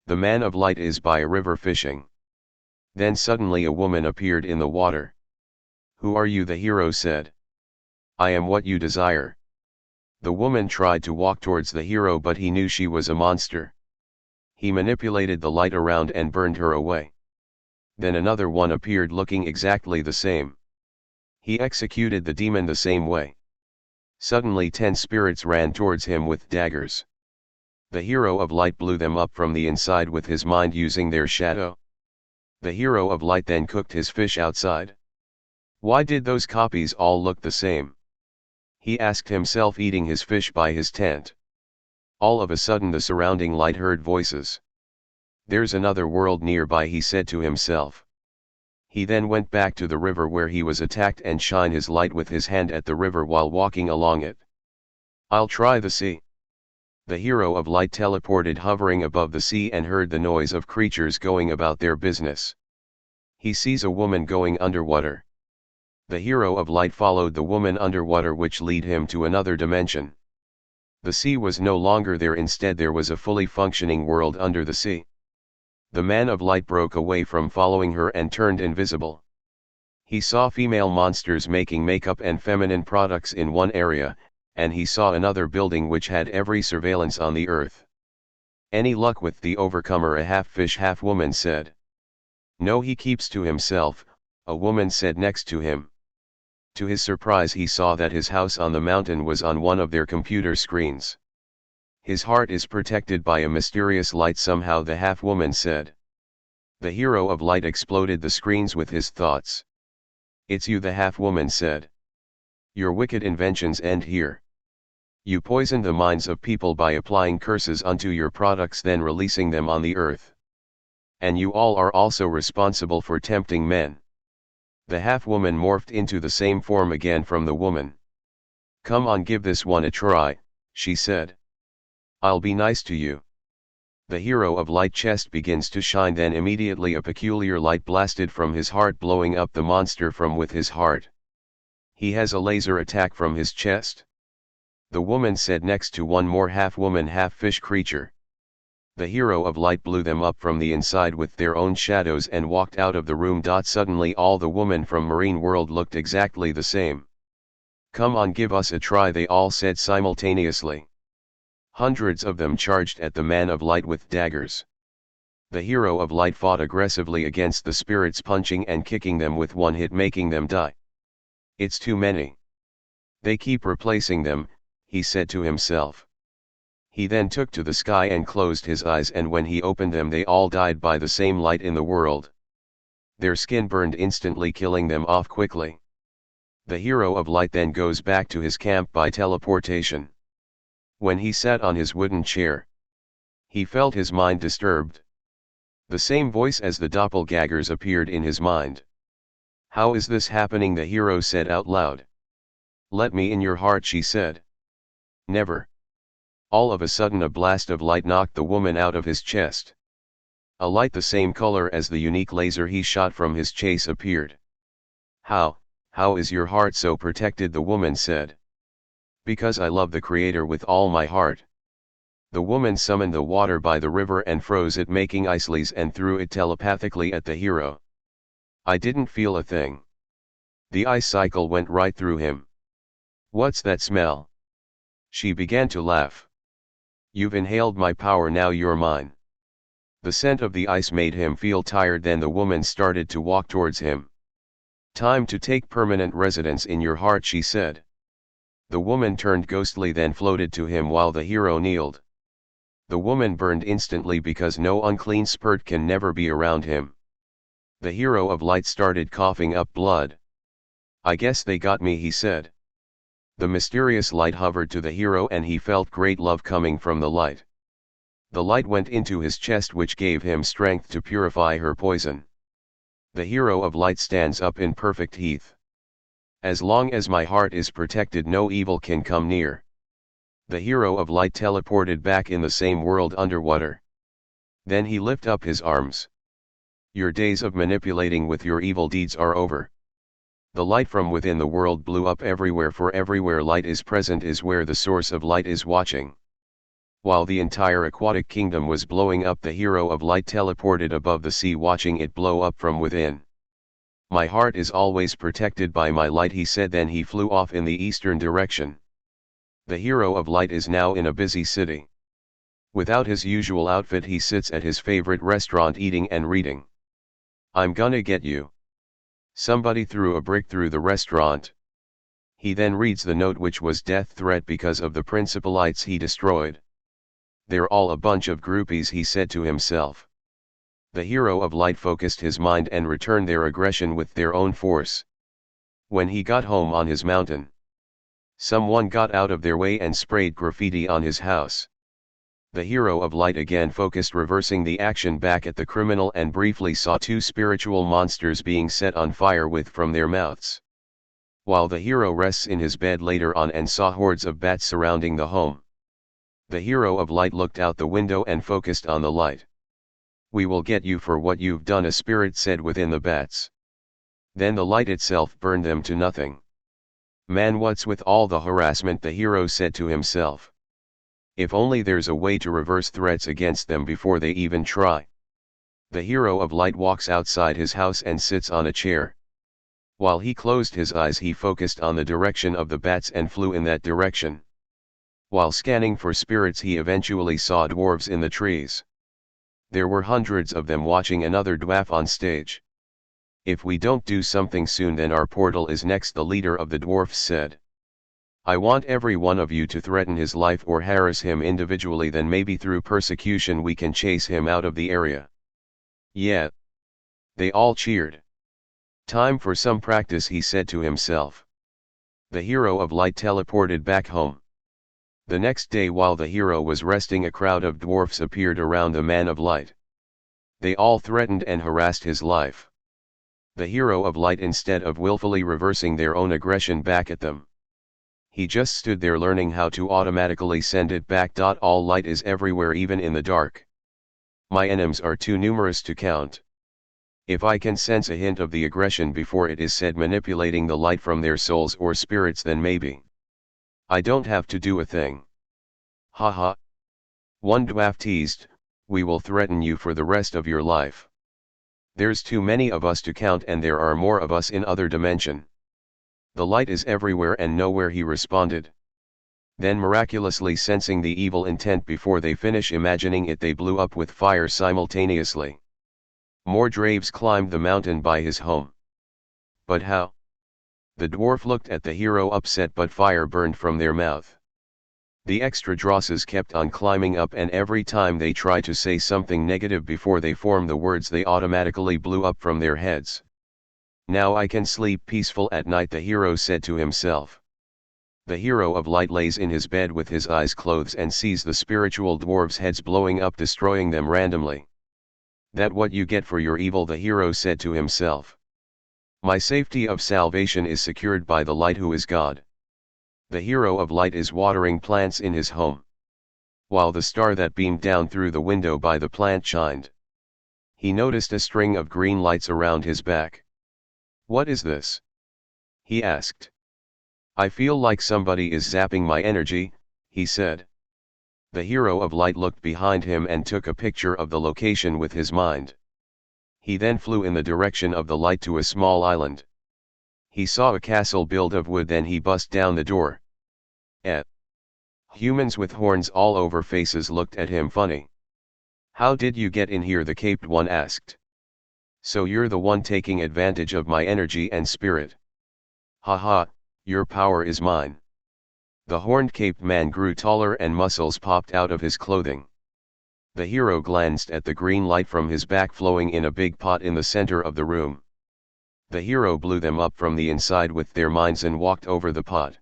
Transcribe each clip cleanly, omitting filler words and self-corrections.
The man of light is by a river fishing. Then suddenly a woman appeared in the water. Who are you? The hero said. I am what you desire. The woman tried to walk towards the hero, but he knew she was a monster. He manipulated the light around and burned her away. Then another one appeared looking exactly the same. He executed the demon the same way. Suddenly 10 spirits ran towards him with daggers. The hero of light blew them up from the inside with his mind using their shadow. The hero of light then cooked his fish outside. Why did those copies all look the same? He asked himself, eating his fish by his tent. All of a sudden the surrounding light heard voices. There's another world nearby, he said to himself. He then went back to the river where he was attacked and shine his light with his hand at the river while walking along it. I'll try the sea. The hero of light teleported hovering above the sea and heard the noise of creatures going about their business. He sees a woman going underwater. The hero of light followed the woman underwater, which lead him to another dimension. The sea was no longer there, instead there was a fully functioning world under the sea. The man of light broke away from following her and turned invisible. He saw female monsters making makeup and feminine products in one area, and he saw another building which had every surveillance on the earth. Any luck with the overcomer? A half fish half woman said. No, he keeps to himself, a woman said next to him. To his surprise he saw that his house on the mountain was on one of their computer screens. His heart is protected by a mysterious light somehow, the half woman said. The hero of light exploded the screens with his thoughts. It's you, the half woman said. Your wicked inventions end here. You poison the minds of people by applying curses unto your products, then releasing them on the earth. And you all are also responsible for tempting men. The half woman morphed into the same form again from the woman. Come on, give this one a try, she said. I'll be nice to you. The hero of light chest begins to shine, then immediately a peculiar light blasted from his heart, blowing up the monster from with his heart. He has a laser attack from his chest. The woman said next to one more half woman half fish creature. The hero of light blew them up from the inside with their own shadows and walked out of the room. Suddenly all the women from marine world looked exactly the same. Come on, give us a try, they all said simultaneously. Hundreds of them charged at the man of light with daggers. The hero of light fought aggressively against the spirits, punching and kicking them with one hit, making them die. It's too many. They keep replacing them, he said to himself. He then took to the sky and closed his eyes, and when he opened them they all died by the same light in the world. Their skin burned instantly, killing them off quickly. The hero of light then goes back to his camp by teleportation. When he sat on his wooden chair, he felt his mind disturbed. The same voice as the doppelgangers appeared in his mind. How is this happening? The hero said out loud. Let me in your heart, she said. Never. All of a sudden a blast of light knocked the woman out of his chest. A light the same color as the unique laser he shot from his chase appeared. How is your heart so protected? The woman said. Because I love the Creator with all my heart. The woman summoned the water by the river and froze it, making iceles, and threw it telepathically at the hero. I didn't feel a thing. The ice cycle went right through him. What's that smell? She began to laugh. You've inhaled my power, now you're mine. The scent of the ice made him feel tired. Then the woman started to walk towards him. Time to take permanent residence in your heart, she said. The woman turned ghostly, then floated to him while the hero kneeled. The woman burned instantly because no unclean spirit can never be around him. The hero of light started coughing up blood. I guess they got me, he said. The mysterious light hovered to the hero and he felt great love coming from the light. The light went into his chest, which gave him strength to purify her poison. The hero of light stands up in perfect health. As long as my heart is protected, no evil can come near. The hero of light teleported back in the same world underwater. Then he lifted up his arms. Your days of manipulating with your evil deeds are over. The light from within the world blew up everywhere, for everywhere light is present is where the source of light is watching. While the entire aquatic kingdom was blowing up, the hero of light teleported above the sea, watching it blow up from within. "My heart is always protected by my light," he said. Then he flew off in the eastern direction. The hero of light is now in a busy city. Without his usual outfit, he sits at his favorite restaurant eating and reading. "I'm gonna get you." Somebody threw a brick through the restaurant. He then reads the note, which was death threat because of the principalites he destroyed. "They're all a bunch of groupies," he said to himself. The hero of light focused his mind and returned their aggression with their own force. When he got home on his mountain, someone got out of their way and sprayed graffiti on his house. The hero of light again focused, reversing the action back at the criminal, and briefly saw two spiritual monsters being set on fire with from their mouths. While the hero rests in his bed later on and saw hordes of bats surrounding the home, the hero of light looked out the window and focused on the light. "We will get you for what you've done," a spirit said within the bats. Then the light itself burned them to nothing. "Man, what's with all the harassment?" the hero said to himself. "If only there's a way to reverse threats against them before they even try." The hero of light walks outside his house and sits on a chair. While he closed his eyes, he focused on the direction of the bats and flew in that direction. While scanning for spirits, he eventually saw dwarves in the trees. There were hundreds of them watching another dwarf on stage. "If we don't do something soon, then our portal is next," the leader of the dwarfs said. "I want every one of you to threaten his life or harass him individually, then maybe through persecution we can chase him out of the area." "Yeah." They all cheered. "Time for some practice," he said to himself. The hero of light teleported back home. The next day, while the hero was resting, a crowd of dwarfs appeared around the man of light. They all threatened and harassed his life. The hero of light, instead of willfully reversing their own aggression back at them, he just stood there learning how to automatically send it back. "All light is everywhere, even in the dark. My enemies are too numerous to count. If I can sense a hint of the aggression before it is said, manipulating the light from their souls or spirits, then maybe I don't have to do a thing." "Haha." One dwarf teased, "We will threaten you for the rest of your life. There's too many of us to count, and there are more of us in other dimension." "The light is everywhere and nowhere," he responded. Then, miraculously sensing the evil intent before they finish imagining it, they blew up with fire simultaneously. More dwarves climbed the mountain by his home. "But how?" The dwarf looked at the hero, upset, but fire burned from their mouth. The extra drosses kept on climbing up, and every time they tried to say something negative before they formed the words, they automatically blew up from their heads. "Now I can sleep peaceful at night," the hero said to himself. The hero of light lays in his bed with his eyes closed and sees the spiritual dwarves' heads blowing up, destroying them randomly. "That what you get for your evil," the hero said to himself. "My safety of salvation is secured by the light, who is God." The hero of light is watering plants in his home. While the star that beamed down through the window by the plant shined, he noticed a string of green lights around his back. "What is this?" he asked. "I feel like somebody is zapping my energy," he said. The hero of light looked behind him and took a picture of the location with his mind. He then flew in the direction of the light to a small island. He saw a castle built of wood, then he bust down the door. Humans with horns all over faces looked at him funny. "How did you get in here?" the caped one asked. "So you're the one taking advantage of my energy and spirit? Haha, your power is mine." The horned caped man grew taller and muscles popped out of his clothing. The hero glanced at the green light from his back flowing in a big pot in the center of the room. The hero blew them up from the inside with their minds and walked over the pot.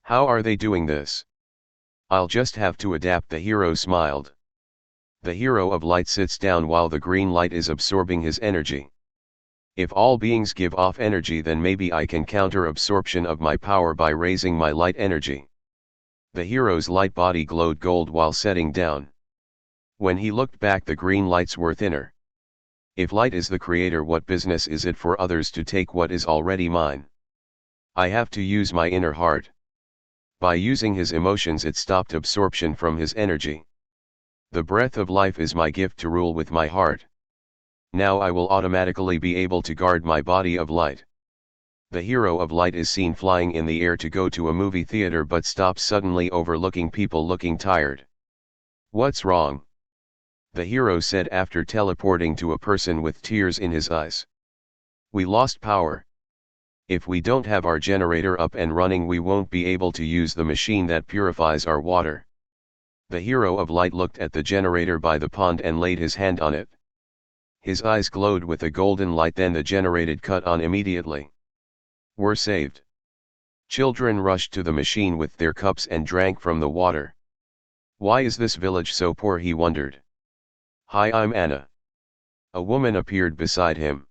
"How are they doing this? I'll just have to adapt," the hero smiled. The hero of light sits down while the green light is absorbing his energy. "If all beings give off energy, then maybe I can counter absorption of my power by raising my light energy." The hero's light body glowed gold while setting down. When he looked back, the green lights were thinner. "If light is the creator, what business is it for others to take what is already mine? I have to use my inner heart." By using his emotions it stopped absorption from his energy. The breath of life is my gift to rule with my heart. Now I will automatically be able to guard my body of light. The hero of light is seen flying in the air to go to a movie theater but stops suddenly overlooking people looking tired. What's wrong? The hero said after teleporting to a person with tears in his eyes. We lost power. If we don't have our generator up and running we won't be able to use the machine that purifies our water. The hero of light looked at the generator by the pond and laid his hand on it. His eyes glowed with a golden light, then the generator cut on immediately. We're saved. Children rushed to the machine with their cups and drank from the water. Why is this village so poor, he wondered. Hi, I'm Anna. A woman appeared beside him.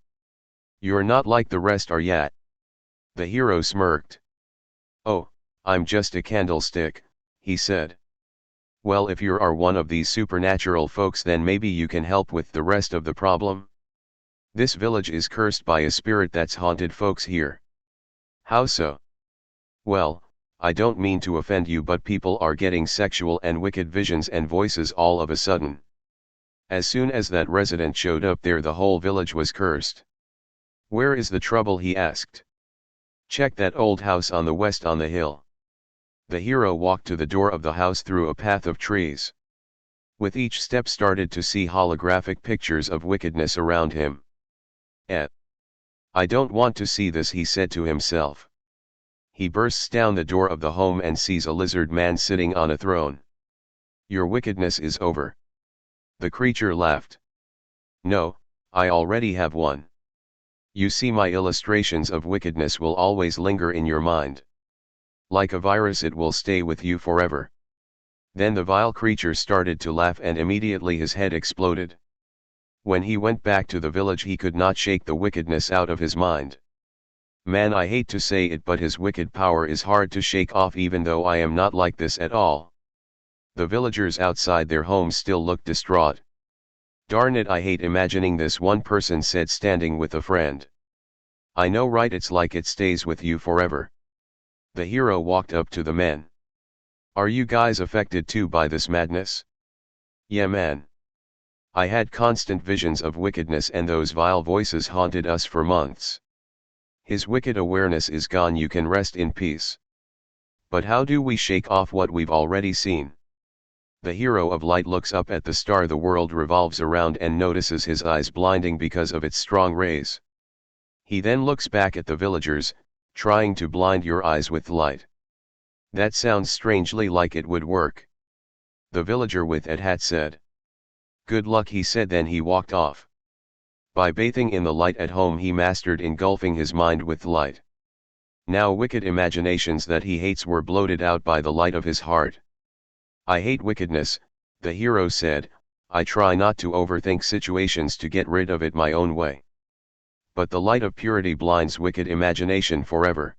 You're not like the rest, are ya? The hero smirked. Oh, I'm just a candlestick, he said. Well, if you are one of these supernatural folks then maybe you can help with the rest of the problem. This village is cursed by a spirit that's haunted folks here. How so? Well, I don't mean to offend you but people are getting sexual and wicked visions and voices all of a sudden. As soon as that resident showed up there the whole village was cursed. Where is the trouble, he asked. Check that old house on the west on the hill. The hero walked to the door of the house through a path of trees. With each step started to see holographic pictures of wickedness around him. I don't want to see this, he said to himself. He bursts down the door of the home and sees a lizard man sitting on a throne. Your wickedness is over. The creature laughed. No, I already have one. You see, my illustrations of wickedness will always linger in your mind. Like a virus it will stay with you forever. Then the vile creature started to laugh and immediately his head exploded. When he went back to the village he could not shake the wickedness out of his mind. Man, I hate to say it but his wicked power is hard to shake off even though I am not like this at all. The villagers outside their homes still looked distraught. Darn it, I hate imagining this, one person said, standing with a friend. I know, right, it's like it stays with you forever. The hero walked up to the men. Are you guys affected too by this madness? Yeah, man. I had constant visions of wickedness and those vile voices haunted us for months. His wicked awareness is gone, you can rest in peace. But how do we shake off what we've already seen? The hero of light looks up at the star the world revolves around and notices his eyes blinding because of its strong rays. He then looks back at the villagers, trying to blind your eyes with light. That sounds strangely like it would work. The villager with a hat said. Good luck, he said, then he walked off. By bathing in the light at home he mastered engulfing his mind with light. Now wicked imaginations that he hates were blotted out by the light of his heart. I hate wickedness, the hero said, I try not to overthink situations to get rid of it my own way. But the light of purity blinds wicked imagination forever.